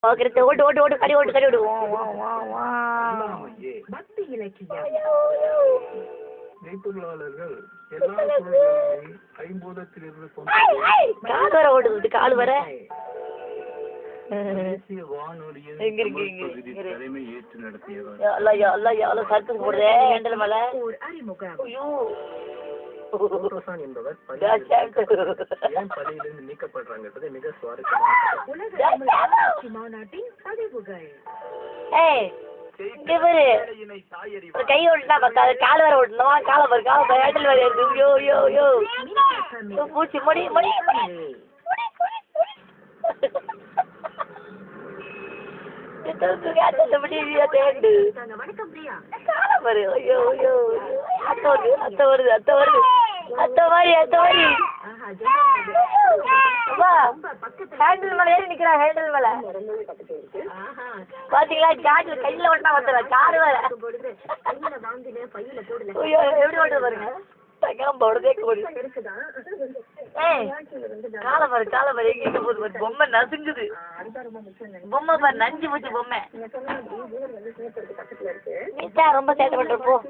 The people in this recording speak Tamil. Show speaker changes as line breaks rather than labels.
ஓகே ஓட்டு ஓட்டு ஓட்டு கடி ஓட்டு கடி ஓட்டு வா வா வா
பக்தி இலக்கியம்
மெய்ப்பொருளாளர்கள் எல்லா பொருள்களையும் ஐம்பூதத்திலிருந்து
கால் வர ஓடுது கால் வர
தேசிய வானொலியின் பகுதி தலைமை ஏற்று நடத்தியவர்
அல்ல சர்க்கஸ் போடுறே ஹேண்டல் மேல
ஒரு அறிமுகம்
ஐயோ
என்பவர் ஏன் பதவியிலிருந்து நீக்கப்படுறாங்க என்பது மிக சுவாரஸ்யமான
உலக தமிழ் மாநாட்டின் பதிவுகள்
கை ஓட்டுனா பத்தாது கால் வர ஓட்டணுமா காலை பாரு காலை பாரு ஹேண்டல் வர இருக்கு யோ யோ யோ பூச்சி முடி முடி
வணக்கம் பிரியா
காலை பாரு ஐயோ ஐயோ அத்தை வருது அத்தை மாதிரி ஹேண்டில் மேல ஏறி நிக்கிறா ஹேண்டில் மேல பாத்தீங்களா காட்டுல கையில ஓட்டினா வந்துடுறா காரு வேற ஐயோ எப்படி ஓட்டுறது பாருங்க காலை பாரு எங்க போகுது பாரு பொம்மை நசுங்குது பொம்மை பாரு நஞ்சு போச்சு பொம்மை நீ தான் ரொம்ப சேட்டை பண்ற போ